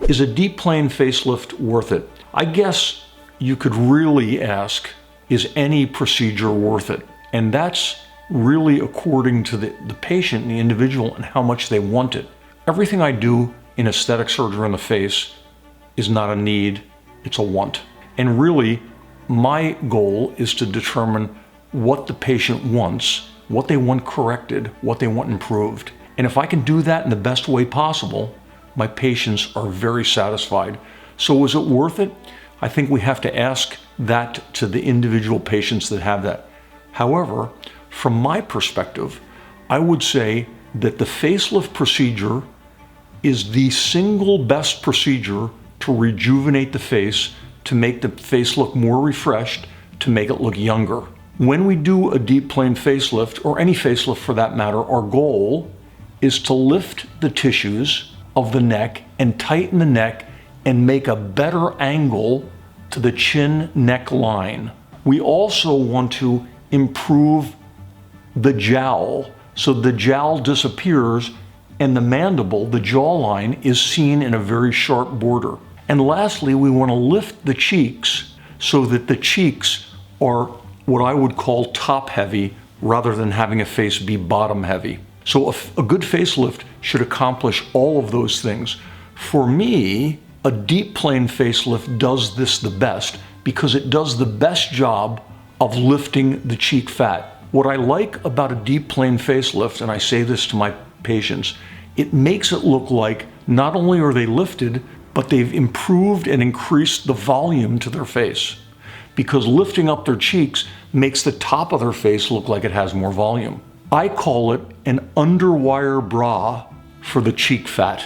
Is a deep plane facelift worth it? I guess you could really ask, is any procedure worth it? And that's really according to the patient and the individual and how much they want it. Everything I do in aesthetic surgery on the face is not a need, it's a want. And really, my goal is to determine what the patient wants, what they want corrected, what they want improved. And if I can do that in the best way possible, my patients are very satisfied. So is it worth it? I think we have to ask that to the individual patients that have that. However, from my perspective, I would say that the facelift procedure is the single best procedure to rejuvenate the face, to make the face look more refreshed, to make it look younger. When we do a deep plane facelift, or any facelift for that matter, our goal is to lift the tissues of the neck and tighten the neck and make a better angle to the chin-neck line. We also want to improve the jowl, so the jowl disappears and the mandible, the jawline, is seen in a very sharp border. And lastly, we want to lift the cheeks so that the cheeks are what I would call top heavy rather than having a face be bottom heavy. So a good facelift should accomplish all of those things. For me, a deep plane facelift does this the best because it does the best job of lifting the cheek fat. What I like about a deep plane facelift, and I say this to my patients, it makes it look like not only are they lifted, but they've improved and increased the volume to their face. Because lifting up their cheeks makes the top of their face look like it has more volume. I call it an underwire bra for the cheek fat.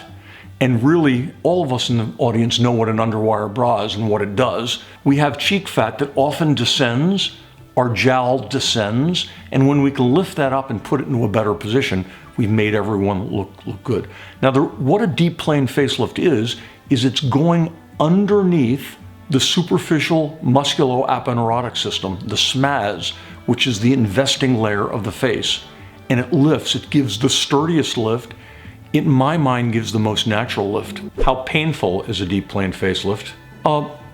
And really, all of us in the audience know what an underwire bra is and what it does. We have cheek fat that often descends, our jowl descends, and when we can lift that up and put it into a better position, we've made everyone look good. Now, what a deep plane facelift is it's going underneath the superficial musculoaponeurotic system, the SMAS, which is the investing layer of the face. And it lifts, it gives the sturdiest lift. In my mind, gives the most natural lift. How painful is a deep plane facelift?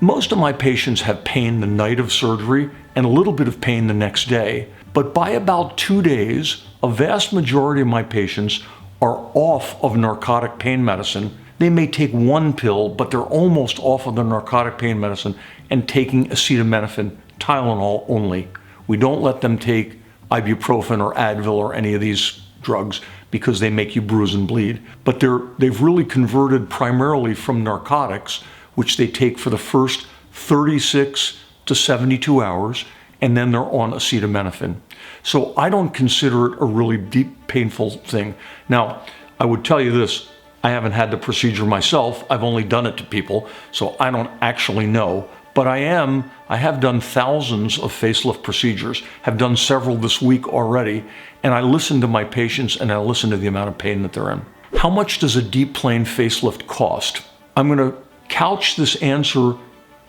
Most of my patients have pain the night of surgery and a little bit of pain the next day. But by about 2 days, a vast majority of my patients are off of narcotic pain medicine. They may take one pill, but they're almost off of the narcotic pain medicine and taking acetaminophen, Tylenol only. We don't let them take ibuprofen or Advil or any of these drugs because they make you bruise and bleed. But they've really converted primarily from narcotics, which they take for the first 36 to 72 hours, and then they're on acetaminophen. So I don't consider it a really deep, painful thing. Now, I would tell you this, I haven't had the procedure myself, I've only done it to people, so I don't actually know. But I have done thousands of facelift procedures, have done several this week already, and I listen to my patients and I listen to the amount of pain that they're in. How much does a deep plane facelift cost? I'm gonna couch this answer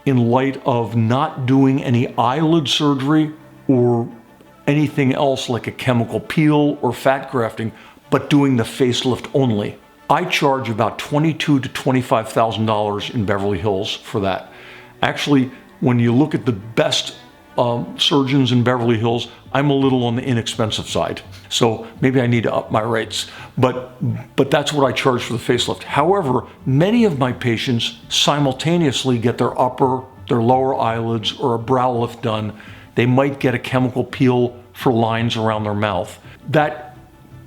in light of not doing any eyelid surgery or anything else like a chemical peel or fat grafting, but doing the facelift only. I charge about $22,000 to $25,000 in Beverly Hills for that. Actually, when you look at the best surgeons in Beverly Hills, I'm a little on the inexpensive side. So maybe I need to up my rates, but that's what I charge for the facelift. However, many of my patients simultaneously get their lower eyelids or a brow lift done. They might get a chemical peel for lines around their mouth. That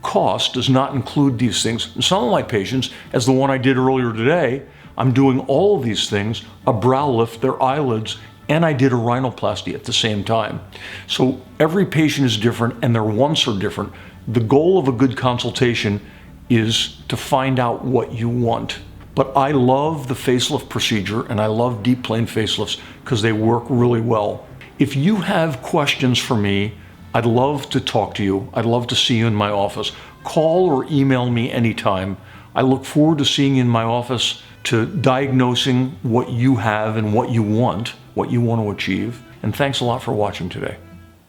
cost does not include these things. And some of my patients, as the one I did earlier today, I'm doing all of these things, a brow lift, their eyelids, and I did a rhinoplasty at the same time. So every patient is different and their wants are different. The goal of a good consultation is to find out what you want. But I love the facelift procedure and I love deep plane facelifts because they work really well. If you have questions for me, I'd love to talk to you. I'd love to see you in my office. Call or email me anytime. I look forward to seeing you in my office, to diagnosing what you have and what you want to achieve. And thanks a lot for watching today.